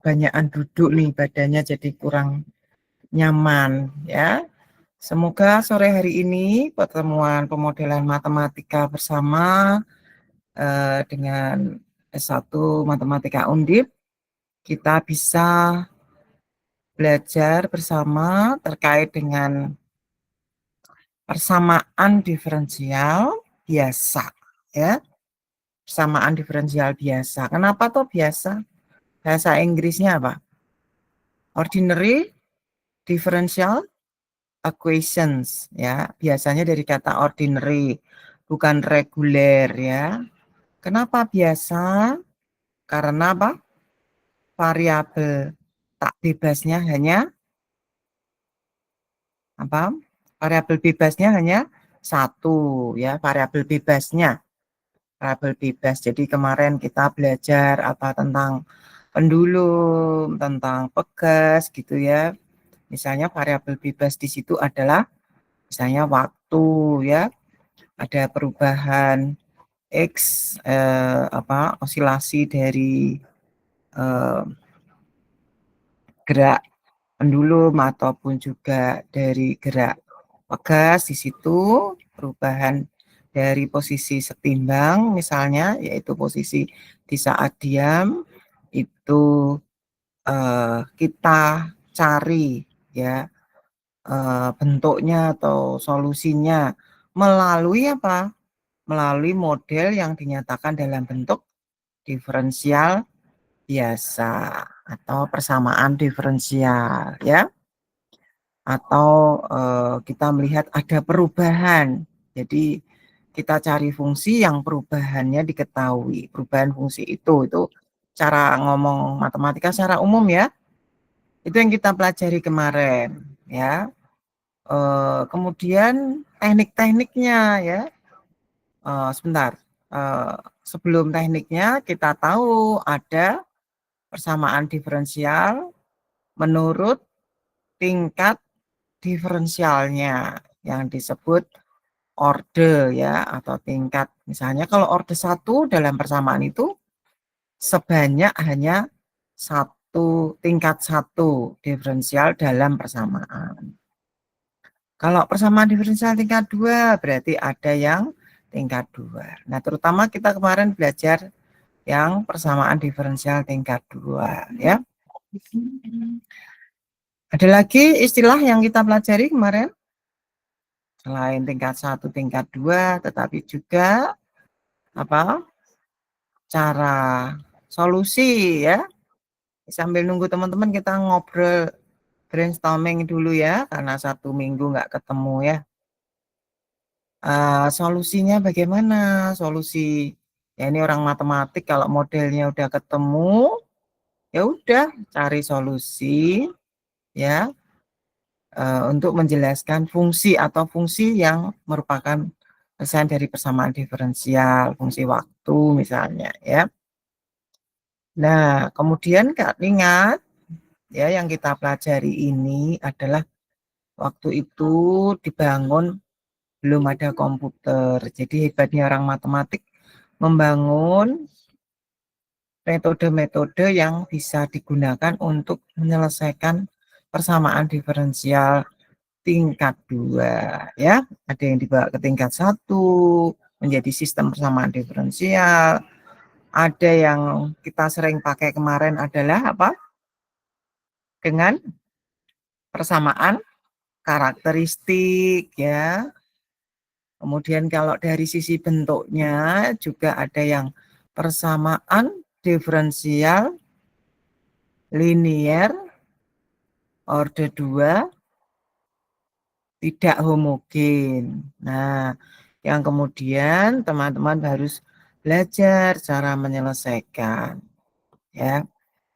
banyakan duduk nih, badannya jadi kurang nyaman ya. Semoga sore hari ini pertemuan pemodelan matematika bersama dengan S1 Matematika Undip kita bisa belajar bersama terkait dengan persamaan diferensial biasa ya. Persamaan diferensial biasa. Kenapa tuh biasa? Bahasa Inggrisnya apa? Ordinary differential equations ya. Biasanya dari kata ordinary, bukan reguler ya. Kenapa biasa? Karena apa? Variabel tak bebasnya hanya apa? Variabel bebasnya hanya satu ya, variabel bebasnya. Variabel bebas. Jadi kemarin kita belajar apa tentang pendulum, tentang pegas gitu ya. Misalnya variabel bebas di situ adalah misalnya waktu ya, ada perubahan X osilasi dari gerak pendulum ataupun juga dari gerak pegas di situ, perubahan dari posisi setimbang misalnya yaitu posisi di saat diam itu kita cari ya bentuknya atau solusinya melalui apa? Melalui model yang dinyatakan dalam bentuk diferensial biasa atau persamaan diferensial ya. Atau kita melihat ada perubahan. Jadi kita cari fungsi yang perubahannya diketahui. Perubahan fungsi itu cara ngomong matematika secara umum ya. Itu yang kita pelajari kemarin ya. Kemudian teknik-tekniknya ya. Sebentar. Sebelum tekniknya kita tahu ada persamaan diferensial menurut tingkat diferensialnya yang disebut orde ya atau tingkat. Misalnya kalau orde 1 dalam persamaan itu sebanyak hanya tingkat 1 diferensial dalam persamaan. Kalau persamaan diferensial tingkat 2 berarti ada yang tingkat 2. Nah, terutama kita kemarin belajar yang persamaan diferensial tingkat 2 ya. Ada lagi istilah yang kita pelajari kemarin? Selain tingkat 1, tingkat 2, tetapi juga apa? Cara solusi ya. Sambil nunggu teman-teman kita ngobrol brainstorming dulu ya, karena 1 minggu nggak ketemu ya. Solusinya bagaimana? Solusi ya ini orang matematik kalau modelnya udah ketemu, ya udah cari solusi ya untuk menjelaskan fungsi atau fungsi yang merupakan desain dari persamaan diferensial, fungsi waktu misalnya ya. Nah, kemudian ingat ya yang kita pelajari ini adalah waktu itu dibangun belum ada komputer. Jadi hebatnya orang matematik membangun metode-metode yang bisa digunakan untuk menyelesaikan persamaan diferensial tingkat 2 ya. Ada yang dibawa ke tingkat 1 menjadi sistem persamaan diferensial. Ada yang kita sering pakai kemarin adalah apa? Dengan persamaan karakteristik ya. Kemudian kalau dari sisi bentuknya juga ada yang persamaan diferensial linier orde 2 tidak homogen. Nah, yang kemudian teman-teman harus belajar cara menyelesaikan ya.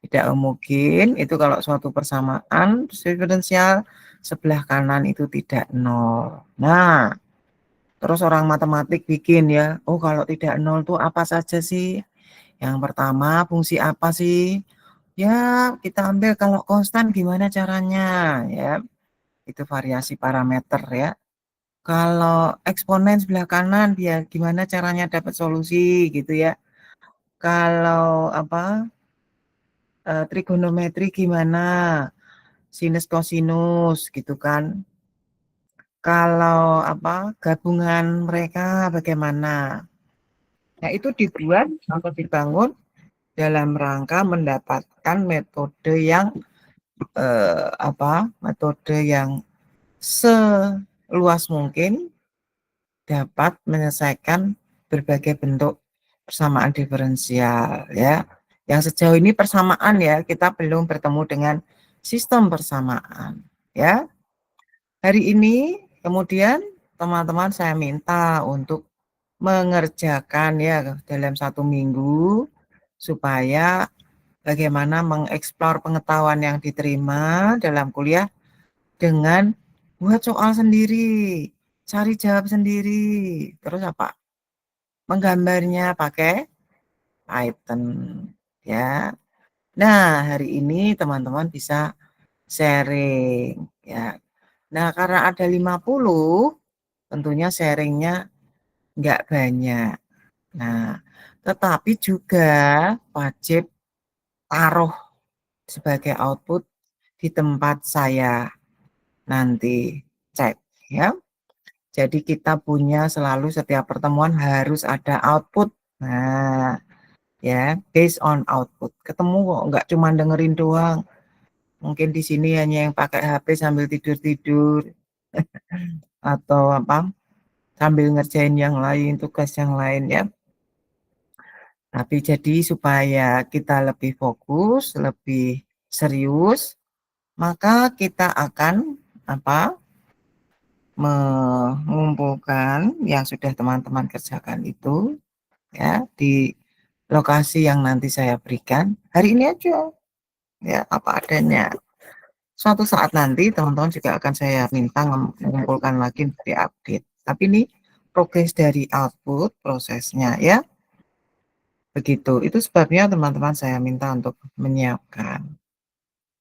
Tidak homogen itu kalau suatu persamaan diferensial sebelah kanan itu tidak nol. Nah, terus orang matematik bikin ya, oh kalau tidak nol itu apa saja sih? Yang pertama fungsi apa sih? Ya kita ambil kalau konstan gimana caranya ya. Itu variasi parameter ya. Kalau eksponen sebelah kanan biar gimana caranya dapat solusi gitu ya. Kalau apa trigonometri gimana, sinus kosinus gitu kan. Kalau gabungan mereka bagaimana. Nah, itu dibuat atau dibangun dalam rangka mendapatkan metode yang metode yang seluas mungkin dapat menyelesaikan berbagai bentuk persamaan diferensial ya. Yang sejauh ini persamaan ya, kita belum bertemu dengan sistem persamaan ya. Hari ini kemudian teman-teman saya minta untuk mengerjakan ya dalam 1 minggu supaya bagaimana mengeksplor pengetahuan yang diterima dalam kuliah dengan buat soal sendiri, cari jawab sendiri, terus menggambarnya pakai Python ya. Nah, hari ini teman-teman bisa sharing ya. Nah, karena ada 50, tentunya sharingnya nggak banyak. Nah, tetapi juga wajib taruh sebagai output di tempat saya nanti cek ya. Jadi kita punya selalu setiap pertemuan harus ada output. Nah, ya, based on output. Ketemu kok nggak cuma dengerin doang. Mungkin di sini hanya yang pakai HP sambil tidur-tidur atau sambil ngerjain yang lain, tugas yang lain ya. Tapi jadi supaya kita lebih fokus, lebih serius, maka kita akan mengumpulkan yang sudah teman-teman kerjakan itu ya di lokasi yang nanti saya berikan hari ini aja ya apa adanya. Suatu saat nanti teman-teman juga akan saya minta mengumpulkan lagi di update. Tapi ini progres dari output prosesnya ya. Begitu. Itu sebabnya teman-teman saya minta untuk menyiapkan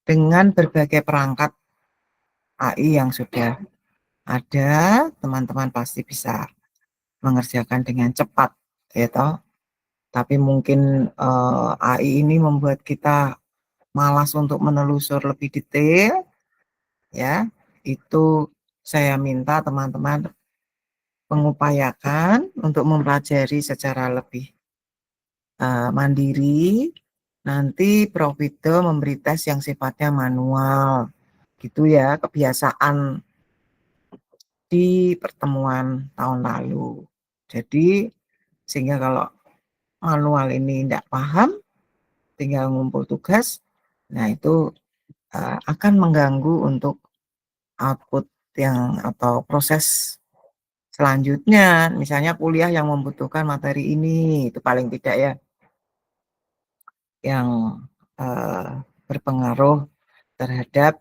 dengan berbagai perangkat AI yang sudah ada, teman-teman pasti bisa mengerjakan dengan cepat, ya toh. Tapi mungkin AI ini membuat kita malas untuk menelusur lebih detail, ya. Itu saya minta teman-teman mengupayakan untuk mempelajari secara lebih mandiri. Nanti Prof. Wido memberi tes yang sifatnya manual, gitu ya, kebiasaan di pertemuan tahun lalu. Jadi sehingga kalau manual ini tidak paham, tinggal ngumpul tugas, nah itu akan mengganggu untuk output yang atau proses selanjutnya. Misalnya kuliah yang membutuhkan materi ini, itu paling tidak ya, yang berpengaruh terhadap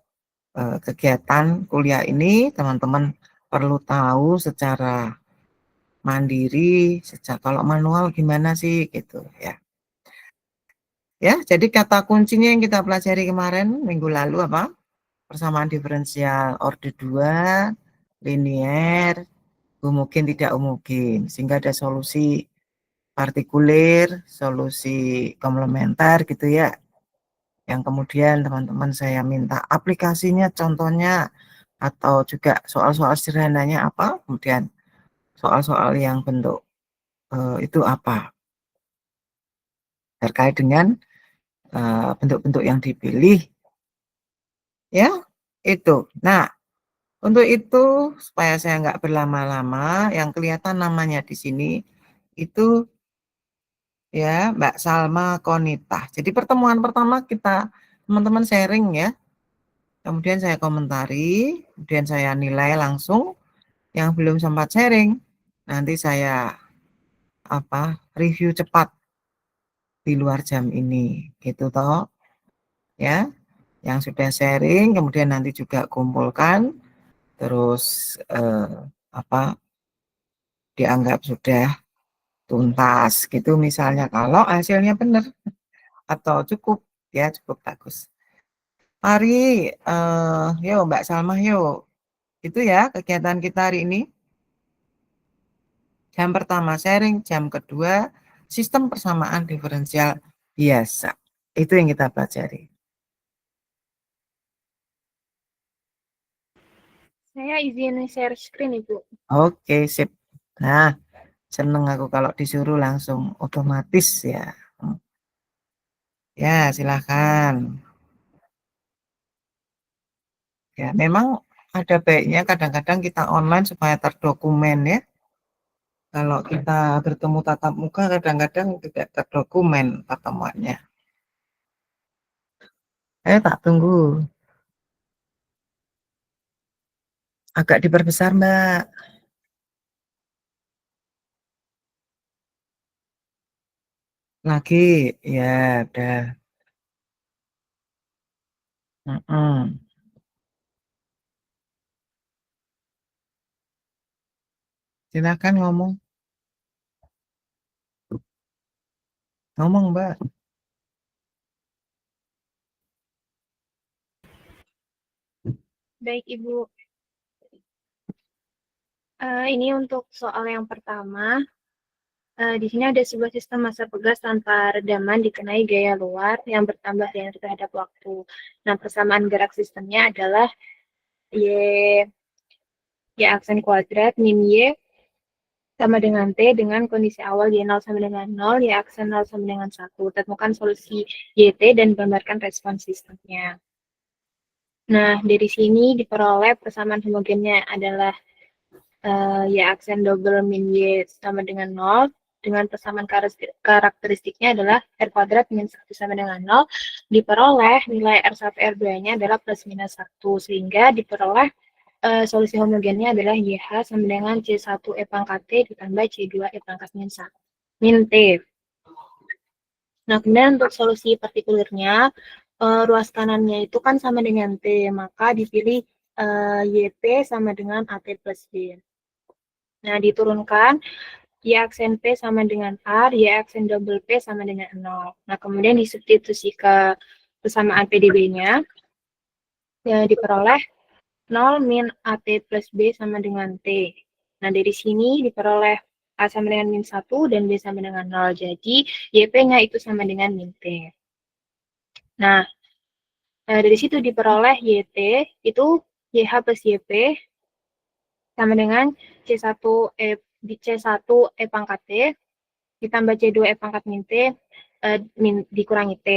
kegiatan kuliah ini, teman-teman perlu tahu secara mandiri, kalau manual gimana sih gitu ya. Ya, jadi kata kuncinya yang kita pelajari kemarin minggu lalu apa? Persamaan diferensial orde 2, linier, homogen tidak homogen, sehingga ada solusi partikulir, solusi komplementer gitu ya. Yang kemudian teman-teman saya minta aplikasinya, contohnya, atau juga soal-soal sederhananya apa, kemudian soal-soal yang bentuk itu apa, terkait dengan bentuk-bentuk yang dipilih, ya, itu. Nah, untuk itu supaya saya nggak berlama-lama, yang kelihatan namanya di sini itu ya Mbak Salma Konita. Jadi pertemuan pertama kita teman-teman sharing ya, kemudian saya komentari, kemudian saya nilai langsung. Yang belum sempat sharing, nanti saya review cepat di luar jam ini, gitu toh, ya. Yang sudah sharing, kemudian nanti juga kumpulkan, terus dianggap sudah tuntas, gitu misalnya. Kalau hasilnya benar atau cukup, ya cukup bagus. Mari, yuk Mbak Salma, yuk. Itu ya kegiatan kita hari ini. Jam pertama sharing, jam kedua sistem persamaan diferensial biasa. Itu yang kita pelajari. Saya izin share screen, Ibu. Oke, sip. Nah, seneng aku kalau disuruh langsung otomatis ya. Ya, silakan. Ya, memang ada baiknya kadang-kadang kita online supaya terdokumen ya. Kalau kita bertemu tatap muka kadang-kadang tidak terdokumen pertemuannya. Tak tunggu. Agak diperbesar, Mbak. Lagi, ya udah. Mm-mm. Silakan ngomong. Ngomong, Mbak. Baik, Ibu. Ini untuk soal yang pertama. Di sini ada sebuah sistem massa pegas tanpa redaman dikenai gaya luar yang bertambah linear terhadap waktu. Nah, persamaan gerak sistemnya adalah Y, Y aksen kuadrat min Y sama dengan T dengan kondisi awal Y0 sama dengan 0, Y aksen 0 sama dengan 1. Temukan solusi YT dan gambarkan respons sistemnya. Nah, dari sini diperoleh persamaan homogennya adalah Y aksen double min Y sama dengan 0, dengan persamaan karakteristiknya adalah R kuadrat min 1 sama dengan 0, diperoleh nilai R1 R2-nya adalah plus minus 1, sehingga diperoleh solusi homogennya adalah YH sama dengan C1 E pangkat T ditambah C2 E pangkat min 1, min T. Nah, kemudian untuk solusi partikulernya, ruas kanannya itu kan sama dengan T, maka dipilih YT sama dengan AT plus B. Nah, diturunkan Y aksen P sama dengan R, Y aksen double P sama dengan 0. Nah, kemudian disubstitusi ke persamaan PDB-nya, ya, diperoleh 0 min AT plus B sama dengan T. Nah, dari sini diperoleh A sama dengan min 1 dan B sama dengan 0. Jadi, YP-nya itu sama dengan min T. Nah, dari situ diperoleh YT, itu YH plus YP sama dengan C1 E pangkat T ditambah C2 E pangkat min T dikurangi T.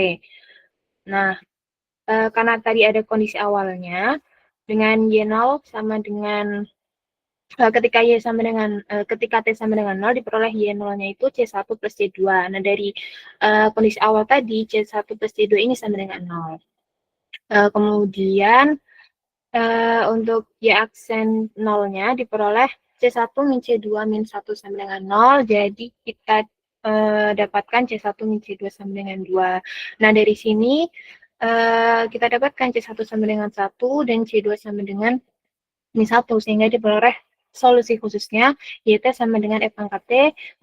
Nah, karena tadi ada kondisi awalnya, dengan Y0 sama dengan ketika Y sama dengan ketika T sama dengan 0 diperoleh Y0-nya itu C1 plus C2. Nah, dari kondisi awal tadi C1 plus C2 ini sama dengan 0. Kemudian untuk Y aksen 0-nya diperoleh C1 min C2 min 1 sama dengan 0. Jadi kita dapatkan C1 min C2 sama dengan 2. Nah, dari sini kita dapatkan C1 sama dengan 1 dan C2 sama dengan min 1, sehingga diperoleh solusi khususnya YT sama dengan E pangkat T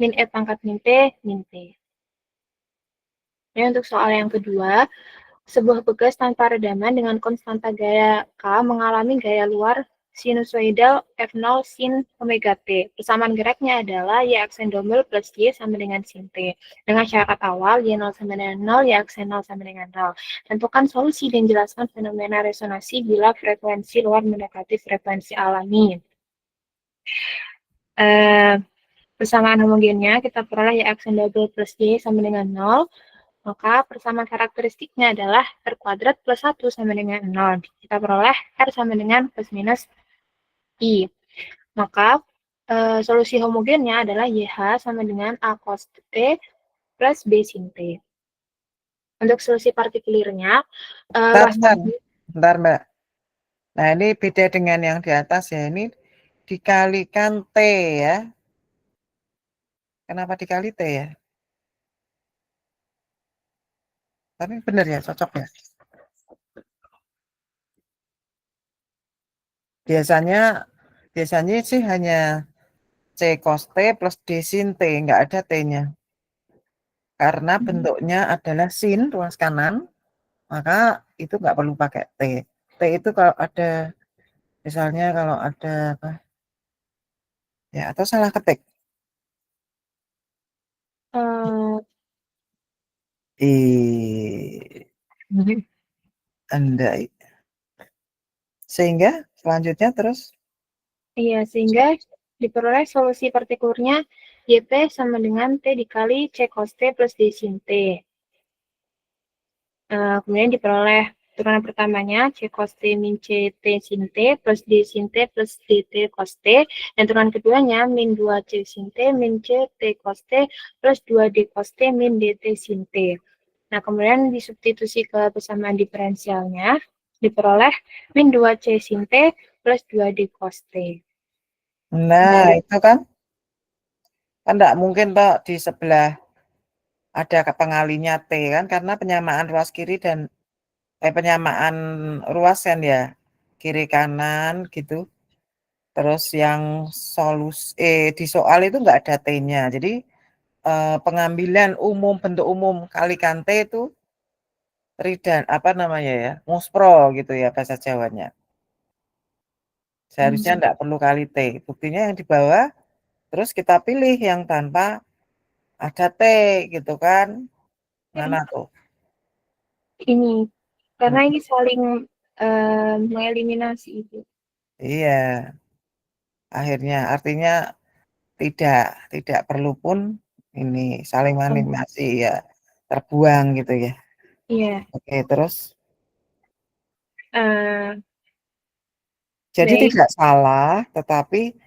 min E pangkat min T min T. Nah, untuk soal yang kedua, sebuah pegas tanpa redaman dengan konstanta gaya K mengalami gaya luar sinusoidal F0 sin omega T. Persamaan geraknya adalah Y aksen double plus Y sama dengan sin T. Dengan syarat awal Y0 sama dengan 0, Y aksen 0 sama dengan 0. Tentukan solusi dan jelaskan fenomena resonansi bila frekuensi luar mendekati frekuensi alami. Persamaan homogennya kita peroleh Y aksen double plus Y sama dengan 0. Maka persamaan karakteristiknya adalah R kuadrat plus 1 sama dengan 0. Kita peroleh R sama dengan plus minus I. Maka solusi homogennya adalah YH sama dengan A cos T plus B sin T. Untuk solusi partikelirnya, ruas bentar, Mbak. Nah, ini beda dengan yang di atas ya. Ini dikalikan T ya. Kenapa dikali T ya? Tapi benar ya, cocok ya. Biasanya biasanya sih hanya C cos T plus D sin T, nggak ada T-nya. Karena bentuknya adalah sin ruas kanan, maka itu nggak perlu pakai T. T itu kalau ada, misalnya kalau ada apa, ya atau salah ketik. uh, Andai. Sehingga selanjutnya terus? Iya, sehingga diperoleh solusi partikularnya YP sama dengan T dikali C cos T plus D sin T. Kemudian diperoleh turunan pertamanya C cos T min C T sin T plus D sin T plus DT cos T. Dan turunan keduanya min 2 C sin T min C T cos T plus 2 D cos T min DT sin T. Nah, kemudian disubstitusi ke persamaan diferensialnya, diperoleh min 2 C sin T plus 2 D cos T. Nah, itu kan enggak mungkin Pak di sebelah ada pengalinya T kan, karena penyamaan ruas kiri dan penyamaan ruas kan ya, kiri kanan gitu. Terus yang di soal itu enggak ada T-nya. Jadi pengambilan umum, bentuk umum kalikan T itu Ridan, apa namanya ya, muspro gitu ya bahasa Jawanya. Seharusnya enggak perlu kali T. Buktinya yang di bawah, terus kita pilih yang tanpa ada T gitu kan. Mana tuh? Ini, karena ini saling mengeliminasi itu. Iya, akhirnya artinya tidak perlu pun ini saling mengeliminasi ya, terbuang gitu ya. Iya. Oke, terus Uh, jadi baik. tidak salah, tetapi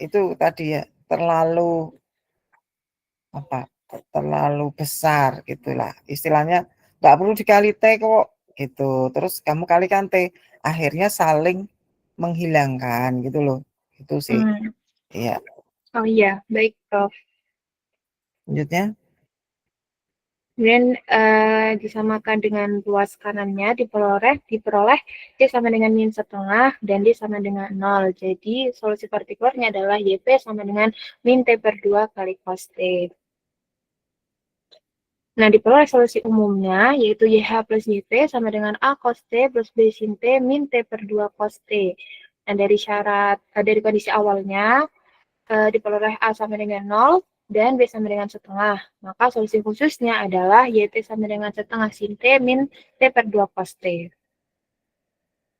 itu tadi ya terlalu apa? Terlalu besar gitulah. Istilahnya nggak perlu dikali T kok gitu. Terus kamu kalikan T, akhirnya saling menghilangkan gitu loh. Itu sih. Iya. Oh iya, baik Prof. Lanjutnya. Kemudian disamakan dengan ruas kanannya diperoleh D sama dengan min setengah dan D sama dengan 0. Jadi solusi partikularnya adalah YP sama dengan min T per 2 kali cos T. Nah, diperoleh solusi umumnya, yaitu YH plus YP sama dengan A cos T plus B sin T min T per 2 cos T. Nah, dari kondisi awalnya, diperoleh A sama dengan 0 dan B sama dengan setengah. Maka solusi khususnya adalah YT sama dengan setengah sin T min T per 2 cos T.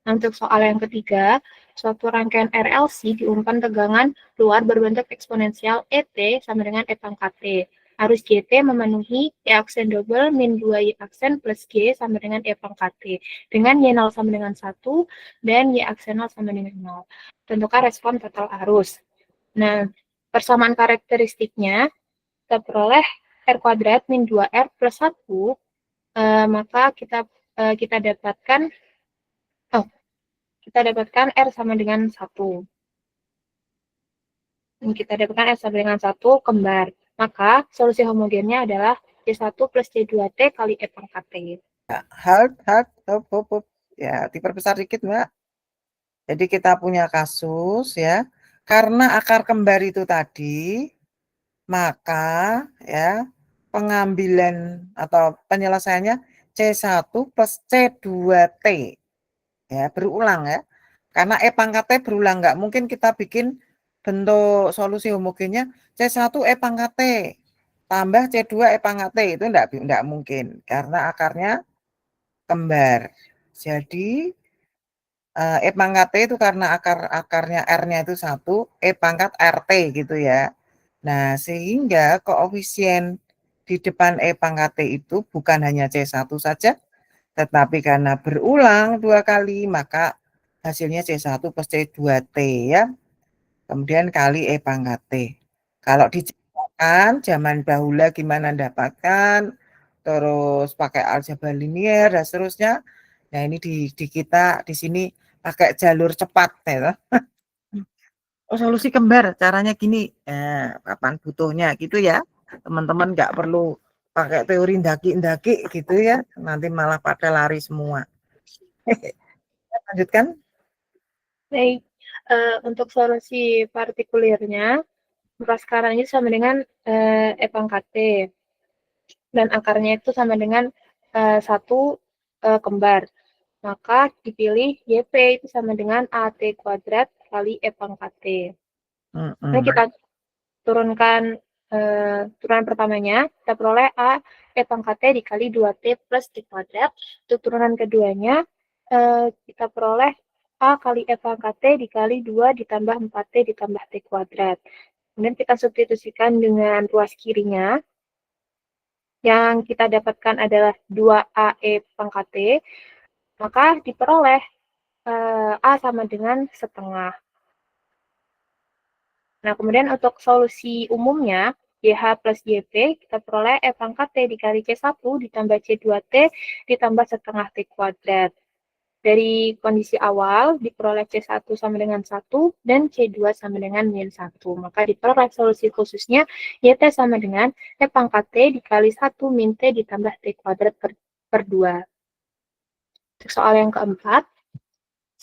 Nah, untuk soal yang ketiga, suatu rangkaian RLC diumpan tegangan luar berbentuk eksponensial ET sama dengan E pangkat T. Arus JT memenuhi E aksen double min 2 Y aksen plus G sama dengan E pangkat T. Dengan Y0 sama dengan 1 dan Y aksen 0 sama dengan 0. Tentukan respon total arus. Nah, persamaan karakteristiknya kita peroleh R kuadrat min 2R plus 1, maka kita dapatkan R sama dengan 1. Kita dapatkan R sama dengan 1 kembar. Maka solusi homogennya adalah C1 plus C2T kali E pangkat T. Hop. Ya, diperbesar dikit, Mbak. Jadi kita punya kasus ya, karena akar kembar itu tadi, maka ya pengambilan atau penyelesaiannya C1 plus C2T. Ya, berulang ya. Karena E pangkat T berulang, nggak mungkin kita bikin bentuk solusi homogennya C1 E pangkat T tambah C2 E pangkat T, itu enggak mungkin karena akarnya kembar. Jadi E pangkat T itu karena akarnya R-nya itu 1, E pangkat RT gitu ya. Nah, sehingga koefisien di depan E pangkat T itu bukan hanya C1 saja, tetapi karena berulang 2 kali, maka hasilnya C1 plus C2T ya. Kemudian kali E pangkat T. Kalau diceritakan zaman bahula gimana dapatkan, terus pakai aljabar linier dan seterusnya. Nah, ini di kita di sini pakai jalur cepat ya. Oh, solusi kembar caranya gini. Kapan butuhnya gitu ya. Teman-teman nggak perlu pakai teori ndaki-ndaki gitu ya. Nanti malah pada lari semua. Lanjutkan. Baik, untuk solusi partikulernya, maka sekarang ini sama dengan E pangkat T. Dan akarnya itu sama dengan 1 kembar. Maka dipilih YP itu sama dengan AT kuadrat kali E pangkat T. Nah, kita turunkan turunan pertamanya, kita peroleh A E pangkat T dikali 2T plus T kuadrat. Untuk turunan keduanya, kita peroleh A kali E pangkat T dikali 2 ditambah 4T ditambah T kuadrat. Kemudian kita substitusikan dengan ruas kirinya. Yang kita dapatkan adalah 2AE pangkat T, maka diperoleh A sama dengan setengah. Nah, kemudian untuk solusi umumnya, YH plus YP, kita peroleh E pangkat T dikali C1 ditambah C2T ditambah setengah T kuadrat. Dari kondisi awal, diperoleh C1 sama dengan 1 dan C2 sama dengan min 1. Maka diperoleh solusi khususnya YT sama dengan E pangkat T dikali 1 min T ditambah T kuadrat per 2. Untuk soal yang keempat,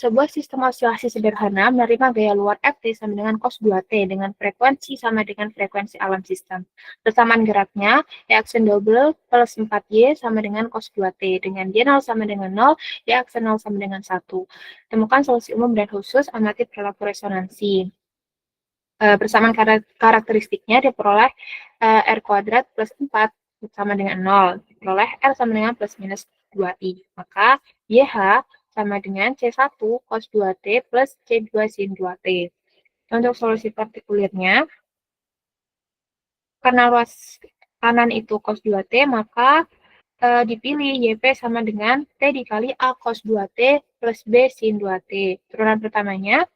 sebuah sistem osilasi sederhana menerima gaya luar Ft sama dengan cos 2T dengan frekuensi sama dengan frekuensi alam sistem. Persamaan geraknya, Y aksen double plus 4Y sama dengan cos 2T. Dengan Y0 sama dengan 0, Y aksen 0 sama dengan 1. Temukan solusi umum dan khusus, amati perilaku resonansi. Persamaan karakteristiknya diperoleh R kuadrat plus 4 sama dengan 0. Diperoleh R sama dengan plus minus 2I. Maka YH sama dengan C1 cos 2T plus C2 sin 2T. Untuk solusi partikulirnya, karena luas kanan itu cos 2T, maka dipilih YP sama dengan T dikali A cos 2T plus B sin 2T. Turunan pertamanya,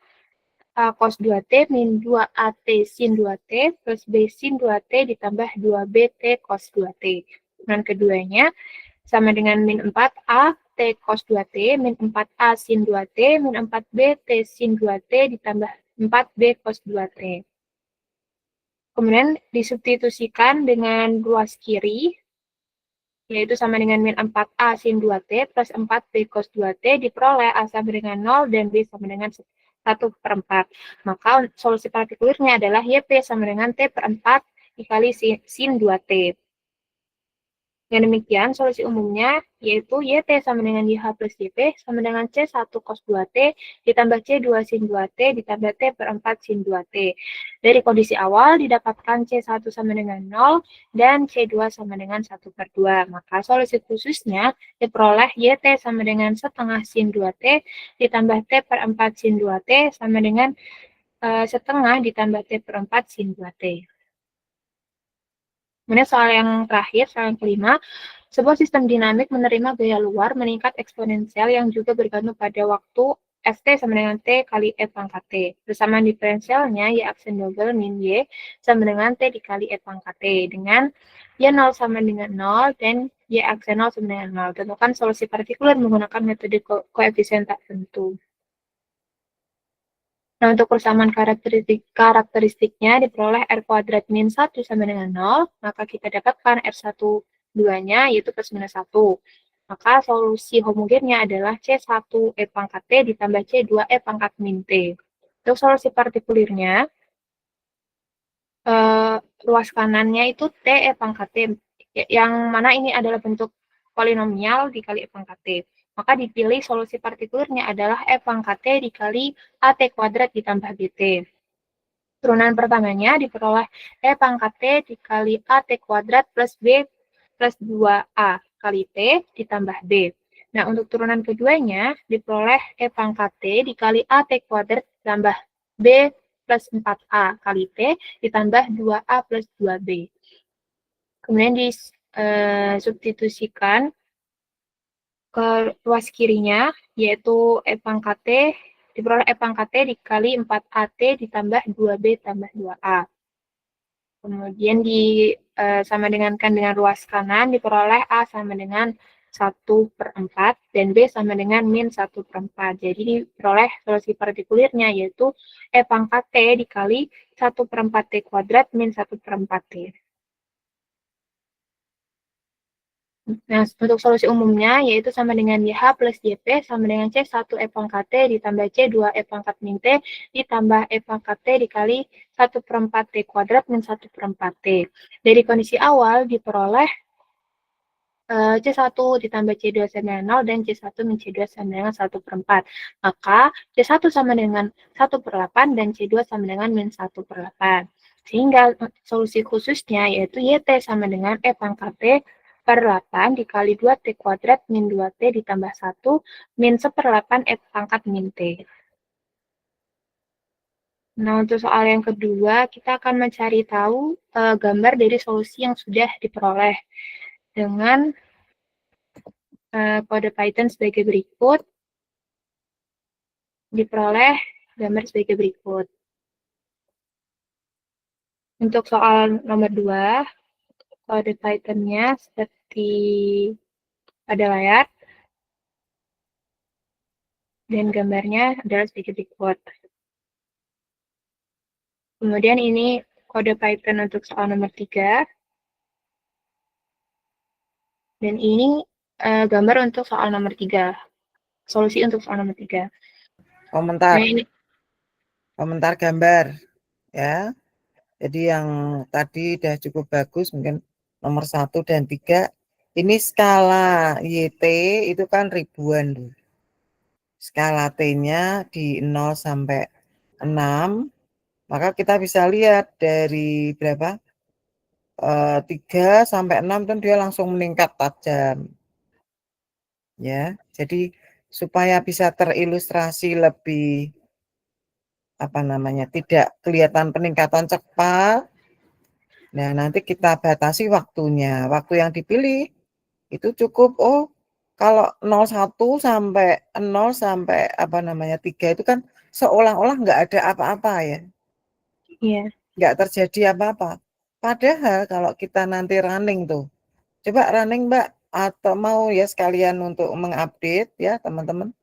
A cos 2T min 2AT sin 2T plus B sin 2T ditambah 2BT cos 2T. Turunan keduanya, sama dengan min 4A T cos 2T min 4A sin 2T min 4B T sin 2T ditambah 4B cos 2T. Kemudian disubstitusikan dengan ruas kiri, yaitu sama dengan min 4A sin 2T plus 4B cos 2T, diperoleh A sama dengan 0 dan B sama dengan 1/4. Maka solusi partikulirnya adalah YP sama dengan T per 4 dikali sin 2T. Dengan demikian, solusi umumnya yaitu YT sama dengan YH plus YP sama dengan C1 cos 2T ditambah C2 sin 2T ditambah T per 4 sin 2T. Dari kondisi awal didapatkan C1 sama dengan 0 dan C2 sama dengan 1/2. Maka solusi khususnya diperoleh YT sama dengan setengah sin 2T ditambah T per 4 sin 2T sama dengan setengah ditambah T per 4 sin 2T. Kemudian soal yang terakhir, soal yang kelima, sebuah sistem dinamik menerima gaya luar meningkat eksponensial yang juga bergantung pada waktu Ft sama dengan T kali E pangkat T. Persamaan diferensialnya Y aksen double min Y sama dengan T dikali E pangkat T. Dengan Y0 sama dengan 0 dan Y aksen 0 sama dengan 0. Tentukan solusi partikular menggunakan metode koefisien tak tentu. Nah, untuk persamaan karakteristiknya diperoleh R kuadrat min 1 sama dengan 0, maka kita dapatkan R1 2-nya yaitu plus minus 1. Maka solusi homogennya adalah C1 E pangkat T ditambah C2 E pangkat min T. Untuk solusi partikulirnya, ruas kanannya itu T E pangkat T, yang mana ini adalah bentuk polinomial dikali E pangkat T. Maka dipilih solusi partikulirnya adalah E pangkat T dikali AT kuadrat ditambah BT. Turunan pertamanya diperoleh E pangkat T dikali AT kuadrat plus B plus 2A kali T ditambah B. Nah, untuk turunan keduanya diperoleh E pangkat T dikali AT kuadrat ditambah B plus 4A kali T ditambah 2A plus 2B. Kemudian disubstitusikan ke ruas kirinya, yaitu E pangkat T, diperoleh E pangkat T dikali 4AT ditambah 2B tambah 2A. Kemudian sama dengankan dengan ruas kanan, diperoleh A sama dengan 1/4 dan B sama dengan min 1/4. Jadi diperoleh solusi partikulirnya yaitu E pangkat T dikali 1/4 T kuadrat min 1/4 T. Nah, untuk solusi umumnya yaitu sama dengan YH plus YP sama dengan C1 E pangkat T ditambah C2 E pangkat min T ditambah E pangkat T dikali 1/4 T kuadrat min 1/4 T. Dari kondisi awal diperoleh C1 ditambah C2 sama dengan 0 dan C1 min C2 sama dengan 1/4. Maka C1 sama dengan 1/8 dan C2 sama dengan min 1/8. Sehingga solusi khususnya yaitu YT sama dengan E pangkat T per 8 dikali 2T kuadrat min 2T ditambah 1 min 1/8 E pangkat min T. Nah, untuk soal yang kedua, kita akan mencari tahu gambar dari solusi yang sudah diperoleh dengan kode Python sebagai berikut. Diperoleh gambar sebagai berikut. Untuk soal nomor 2, kode Python-nya seperti pada layar, dan gambarnya adalah sebagai berikut. Kemudian ini kode Python untuk soal nomor 3, dan ini gambar untuk soal nomor 3, solusi untuk soal nomor 3. Komentar. Nah, ini Komentar gambar, ya. Jadi yang tadi udah cukup bagus, mungkin nomor 1 dan 3. Ini skala YT itu kan ribuan tuh. Skala T-nya di 0 sampai 6, maka kita bisa lihat dari berapa? 3 sampai 6 kan dia langsung meningkat tajam. Ya, jadi supaya bisa terilustrasi lebih apa namanya, tidak kelihatan peningkatan cepat. Nah, nanti kita batasi waktunya. Waktu yang dipilih itu cukup, kalau 01 sampai 0 sampai apa namanya 3 itu kan seolah-olah nggak ada apa-apa ya. Iya. Nggak terjadi apa-apa. Padahal kalau kita nanti running tuh, coba running Mbak, atau mau ya sekalian untuk mengupdate ya teman-teman.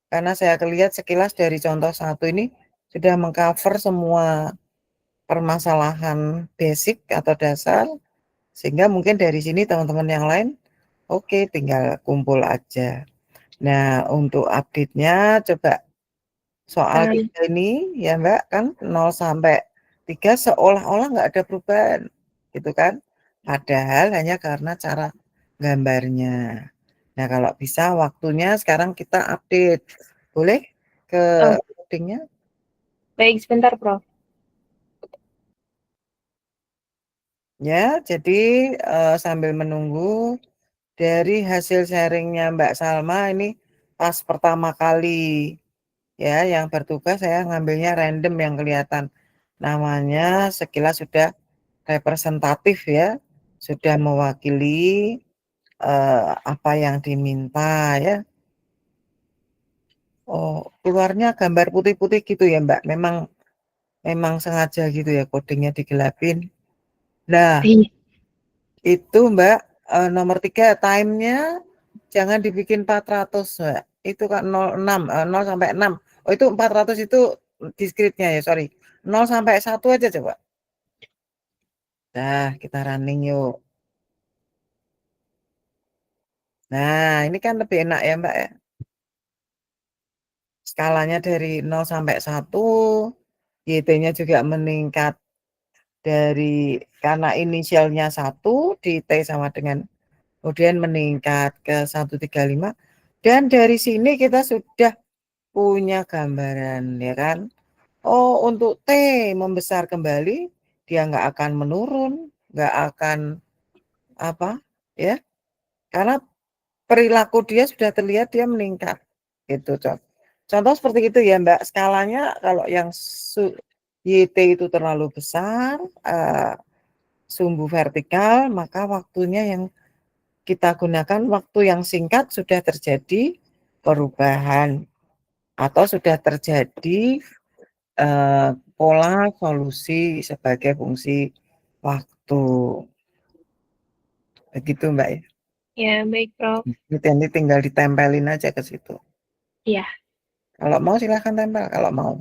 Karena saya lihat sekilas dari contoh 1 ini sudah mengcover semua permasalahan basic atau dasar, sehingga mungkin dari sini teman-teman yang lain, oke, tinggal kumpul aja. Nah, untuk update-nya coba soal kita ini ya Mbak, kan 0 sampai 3 seolah-olah nggak ada perubahan, gitu kan. Padahal hanya karena cara gambarnya. Nah, kalau bisa waktunya sekarang kita update. Boleh ke codingnya? Baik, sebentar, Prof. Ya, jadi sambil menunggu dari hasil sharingnya Mbak Salma ini pas pertama kali ya yang bertugas saya ngambilnya random yang kelihatan namanya sekilas sudah representatif ya, sudah mewakili apa yang diminta ya. Oh, keluarnya gambar putih-putih gitu ya Mbak. Memang sengaja gitu ya codingnya digelapin. Nah, Iya. itu Mbak, nomor 3 time-nya jangan dibikin 400 Mbak. Itu kan 06, 0 sampai 6. Oh itu 400 itu discrete-nya ya, sorry. 0 sampai 1 aja coba. Nah, kita running yuk. Nah, ini kan lebih enak ya Mbak ya. Skalanya dari 0 sampai 1, YT-nya juga meningkat dari karena inisialnya 1 di T sama dengan kemudian meningkat ke 135 dan dari sini kita sudah punya gambaran ya kan. Oh, untuk T membesar kembali dia nggak akan menurun, nggak akan apa ya, karena perilaku dia sudah terlihat dia meningkat gitu. Contoh seperti itu ya Mbak, skalanya kalau yang YT itu terlalu besar, sumbu vertikal, maka waktunya yang kita gunakan waktu yang singkat sudah terjadi perubahan atau sudah terjadi pola solusi sebagai fungsi waktu. Begitu Mbak ya. Ya, baik, Prof. Ini tinggal ditempelin aja ke situ. Iya. Kalau mau silahkan tempel, kalau mau.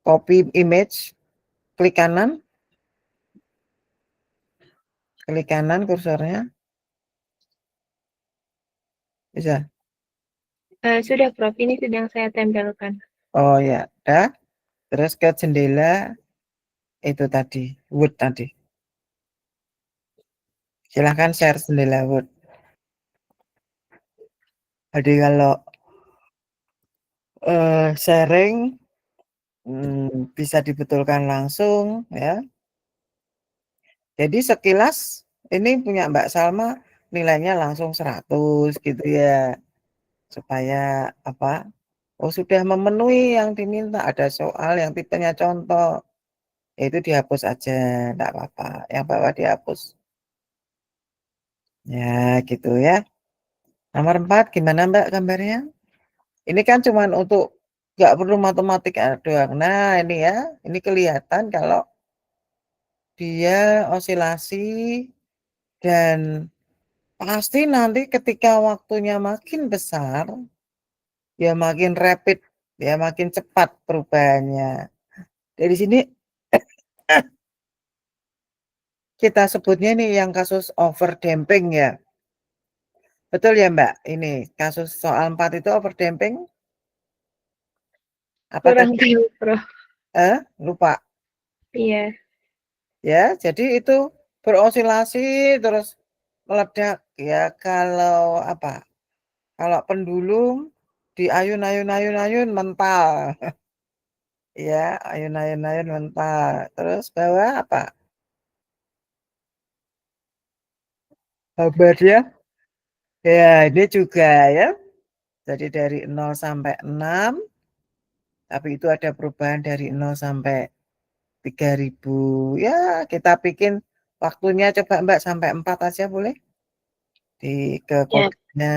Copy image, klik kanan kursornya, bisa. Sudah, Prof. Ini sedang saya tempelkan. Oh ya, dah. Terus ke jendela itu tadi, Word tadi. Silahkan share jendela Word. Jadi kalau sharing bisa dibetulkan langsung ya. Jadi sekilas ini punya Mbak Salma nilainya langsung 100 gitu ya. Supaya apa? Oh sudah memenuhi yang diminta, ada soal yang tipenya contoh. Ya itu dihapus aja, enggak apa-apa. Yang bawah dihapus. Ya gitu ya. Nomor 4 gimana Mbak gambarnya? Ini kan cuman untuk nggak perlu matematik doang. Nah ini ya, ini kelihatan kalau dia osilasi dan pasti nanti ketika waktunya makin besar, ya makin rapid, ya makin cepat perubahannya. Dari sini kita sebutnya nih yang kasus overdamping ya. Betul ya Mbak? Ini kasus soal 4 itu overdamping? Apa Kurang tadi? tahu, Prof. Lupa. Iya. Ya, jadi itu berosilasi terus meledak ya kalau apa? Kalau pendulum diayun-ayun-ayun-ayun mental. Ya, ayun-ayun-ayun mental. Terus bawah apa? Kabarnya? Ya, ini juga ya. Jadi dari 0 sampai 6, tapi itu ada perubahan dari 0 sampai 3000. Ya, kita bikin waktunya coba Mbak sampai 4 aja boleh? Ke Ya. kodenya.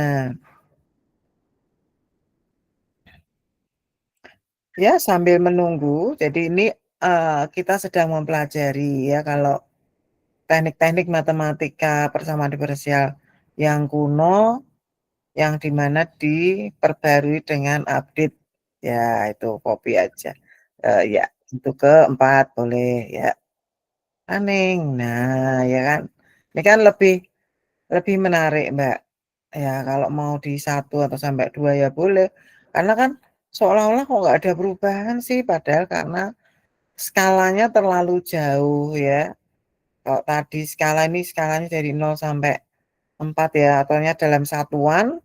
Ya, sambil menunggu. Jadi ini kita sedang mempelajari ya kalau teknik-teknik matematika persamaan diferensial yang kuno, yang dimana diperbarui dengan update. Ya, itu copy aja. Ya, itu keempat boleh ya. Running. Nah, ya kan. Ini kan lebih lebih menarik, Mbak. Ya, kalau mau di 1 atau sampai 2 ya boleh. Karena kan seolah-olah kok nggak ada perubahan sih, padahal karena skalanya terlalu jauh ya. Kalau tadi skala ini skalanya dari 0 sampai 4 ya, ataunya dalam satuan,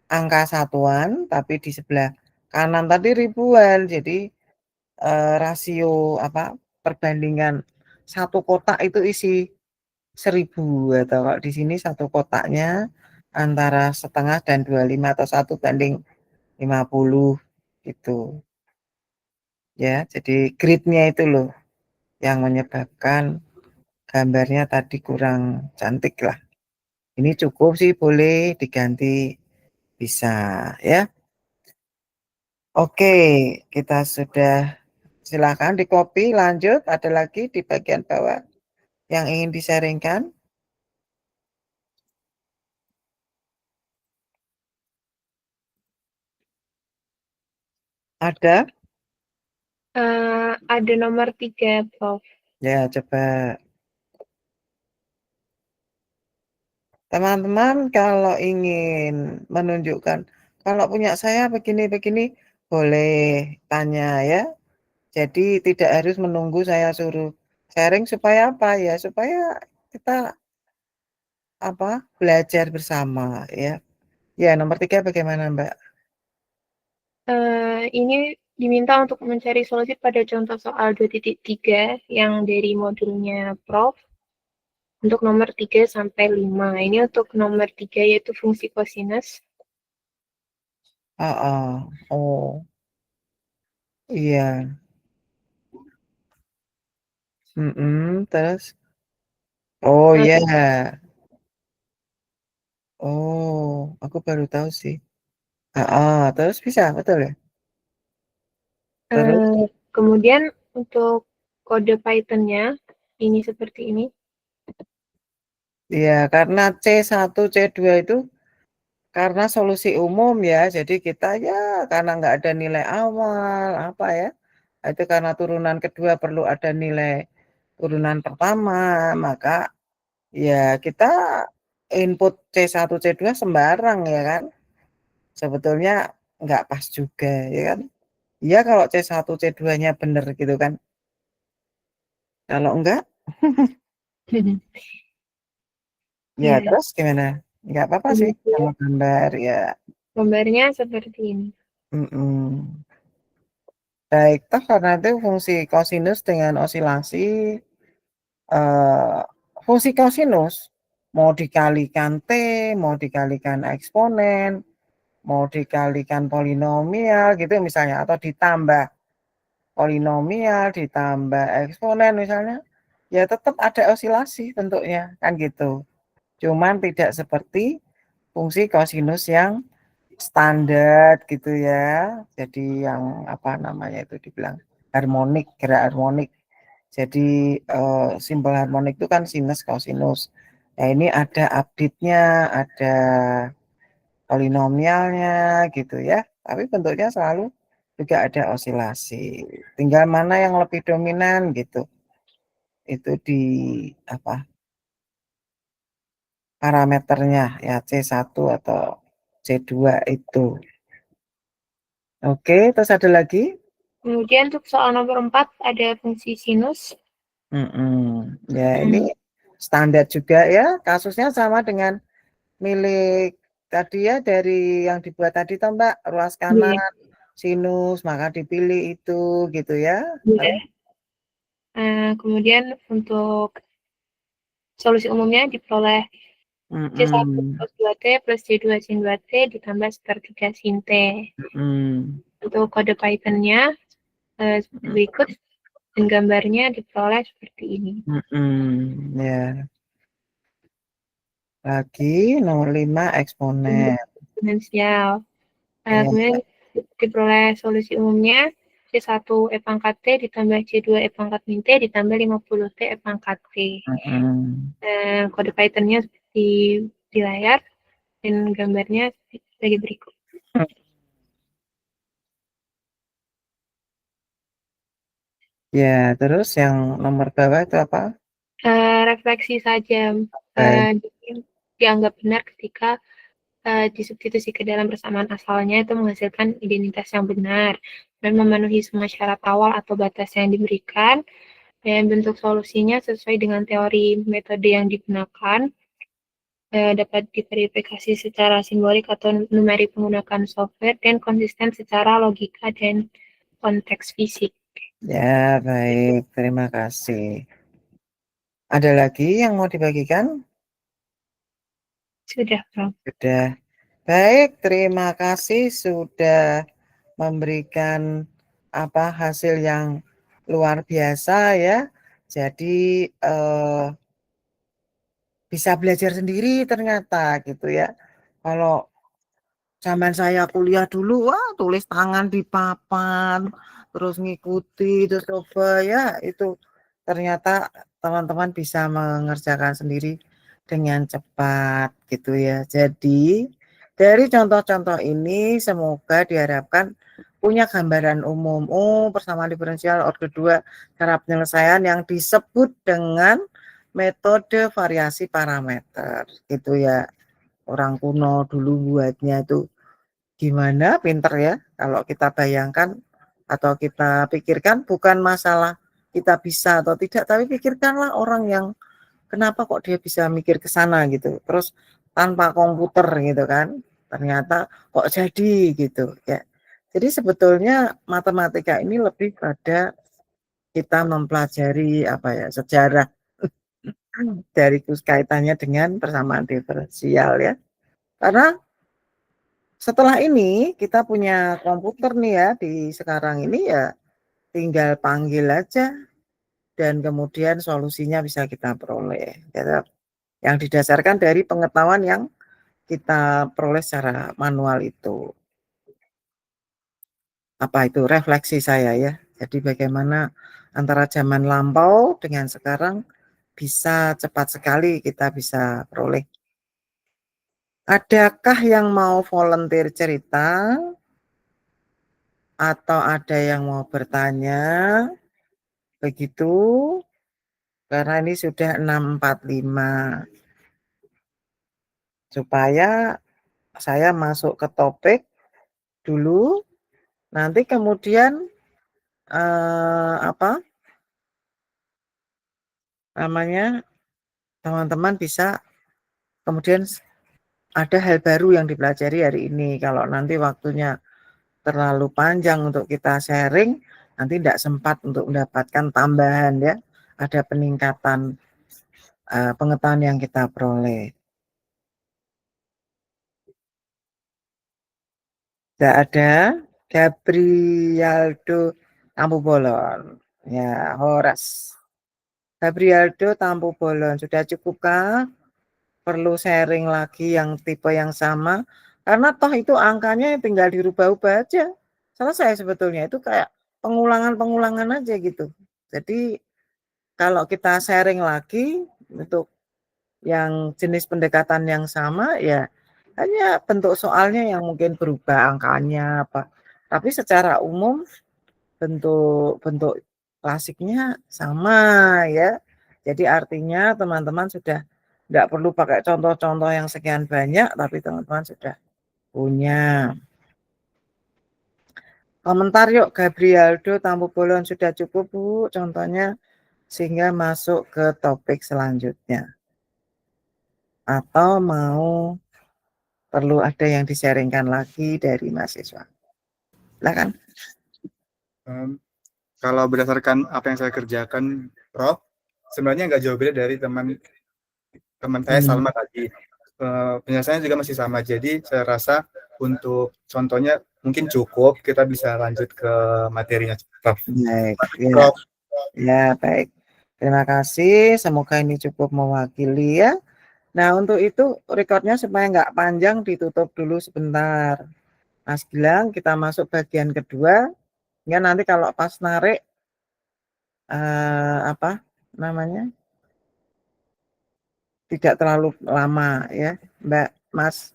angka satuan, tapi di sebelah kanan tadi ribuan. Jadi rasio apa perbandingan satu kotak itu isi 1000 atau kalau di sini satu kotaknya antara setengah dan 25 atau 1:50 gitu. Ya, jadi gridnya itu loh yang menyebabkan gambarnya tadi kurang cantik lah. Ini cukup sih boleh diganti bisa ya. Oke, kita sudah silakan di copy lanjut. Ada lagi di bagian bawah yang ingin disaringkan? Ada? Ada nomor 3, Prof. Ya, coba teman-teman kalau ingin menunjukkan kalau punya saya begini-begini boleh tanya ya. Jadi tidak harus menunggu saya suruh sharing supaya apa ya? Supaya kita apa? Belajar bersama ya. Ya, nomor 3 bagaimana, Mbak? Ini diminta untuk mencari solusi pada contoh soal 2.3 yang dari modulnya Prof. Untuk nomor 3 sampai 5. Ini untuk nomor 3 yaitu fungsi kosinus. Oh, iya. Terus? Oh Nah, iya. Oh, aku baru tahu sih. Terus bisa, betul ya? Terus? kemudian untuk kode Python-nya ini seperti ini. Ya, karena C1, C2 itu karena solusi umum ya, jadi kita ya karena nggak ada nilai awal, apa ya, itu karena turunan kedua perlu ada nilai turunan pertama, maka ya kita input C1, C2 sembarang ya kan, sebetulnya nggak pas juga ya kan. Iya kalau C1, C2-nya bener gitu kan, kalau enggak, ya Ya, terus gimana? Nggak apa-apa sih kemudian kalau gambar ya. gambarnya seperti ini. Mm-mm. baik. Toh karena itu fungsi kosinus dengan osilasi, fungsi kosinus mau dikalikan T, mau dikalikan eksponen, mau dikalikan polinomial gitu misalnya, atau ditambah polinomial, ditambah eksponen misalnya, ya tetap ada osilasi bentuknya, kan gitu. Cuman tidak seperti fungsi kosinus yang standar gitu ya. Jadi yang apa namanya itu dibilang harmonik, gerak harmonik. Jadi simbol harmonik itu kan sinus kosinus. Nah ini ada update-nya, ada polinomialnya gitu ya. Tapi bentuknya selalu juga ada osilasi. Tinggal mana yang lebih dominan gitu. Itu di apa parameternya ya C1 atau C2 itu. Oke, terus ada lagi? Kemudian untuk soal nomor 4 ada fungsi sinus. Ya ini standar juga ya, kasusnya sama dengan milik tadi ya, dari yang dibuat tadi toh Mbak, ruas kanan, sinus, maka dipilih itu gitu ya. Kemudian untuk solusi umumnya diperoleh C1 plus 2T plus C2 sin 2T ditambah sepertiga sin T. Untuk kode Python-nya seperti berikut, dan gambarnya diperoleh seperti ini. Ya. Lagi nomor 5 eksponen. Eksponensial. Kemudian diperoleh solusi umumnya C1 E pangkat T ditambah C2 E pangkat min T ditambah 50 T E pangkat T. Kode Python-nya seperti di layar dan gambarnya sebagai berikut. Ya, terus yang nomor bawah itu apa? Refleksi saja. Dianggap benar ketika disubstitusi ke dalam persamaan asalnya itu menghasilkan identitas yang benar dan memenuhi semua syarat awal atau batas yang diberikan, dan bentuk solusinya sesuai dengan teori metode yang digunakan, dapat diverifikasi secara simbolik atau numerik menggunakan software, dan konsisten secara logika dan konteks fisik. Ya, baik. Terima kasih. Ada lagi yang mau dibagikan? Sudah, Prof. Sudah. Baik, terima kasih sudah memberikan hasil yang luar biasa ya. Jadi bisa belajar sendiri ternyata gitu ya. Kalau zaman saya kuliah dulu, wah tulis tangan di papan, terus ngikuti, terus coba ya itu ternyata teman-teman bisa mengerjakan sendiri dengan cepat gitu ya. Jadi dari contoh-contoh ini semoga diharapkan punya gambaran umum. Oh, persamaan diferensial order 2 cara penyelesaian yang disebut dengan metode variasi parameter gitu ya. Orang kuno dulu buatnya itu gimana, pinter ya. Kalau kita bayangkan atau kita pikirkan bukan masalah kita bisa atau tidak, tapi pikirkanlah orang yang kenapa kok dia bisa mikir ke sana gitu. Terus tanpa komputer gitu kan. Ternyata kok jadi gitu ya. Jadi sebetulnya matematika ini lebih pada kita mempelajari sejarah dari kaitannya dengan persamaan diferensial ya. Karena setelah ini kita punya komputer nih ya di sekarang ini ya tinggal panggil aja dan kemudian solusinya bisa kita peroleh. Yang didasarkan dari pengetahuan yang kita peroleh secara manual itu. Apa itu refleksi saya ya. Jadi bagaimana antara zaman lampau dengan sekarang bisa cepat sekali kita bisa peroleh. Adakah yang mau volunteer cerita? Atau ada yang mau bertanya? Begitu. Karena ini sudah 6.45. Supaya saya masuk ke topik dulu. Nanti kemudian teman-teman bisa kemudian ada hal baru yang dipelajari hari ini. Kalau nanti waktunya terlalu panjang untuk kita sharing, nanti tidak sempat untuk mendapatkan tambahan ya, ada peningkatan pengetahuan yang kita peroleh. Tidak ada Gabrialdo Tampu Bolon. Ya, Horas. Gabrialdo Tampu Bolon. Sudah cukupkah? Perlu sharing lagi yang tipe yang sama? Karena toh itu angkanya tinggal dirubah-ubah aja. Selesai sebetulnya. Itu kayak pengulangan-pengulangan aja gitu. Jadi kalau kita sharing lagi untuk yang jenis pendekatan yang sama, ya hanya bentuk soalnya yang mungkin berubah angkanya apa. Tapi secara umum bentuk klasiknya sama ya. Jadi artinya teman-teman sudah tidak perlu pakai contoh-contoh yang sekian banyak, tapi teman-teman sudah punya. Komentar yuk, Gabrialdo Tampu Bolon, sudah cukup Bu contohnya, sehingga masuk ke topik selanjutnya. Atau mau perlu ada yang di-sharingkan lagi dari mahasiswa? Silakan. Kalau berdasarkan apa yang saya kerjakan, Prof, sebenarnya nggak jauh beda dari teman saya Salma tadi. Penjelasannya juga masih sama. Jadi saya rasa untuk contohnya mungkin cukup. Kita bisa lanjut ke materinya, Prof. Baik, ya. Prof. Ya, baik. Terima kasih. Semoga ini cukup mewakili ya. Nah, untuk itu recordnya supaya nggak panjang ditutup dulu sebentar. Mas Gilang, kita masuk bagian kedua. Ya, nanti kalau pas narik apa namanya? Tidak terlalu lama ya, Mbak Mas.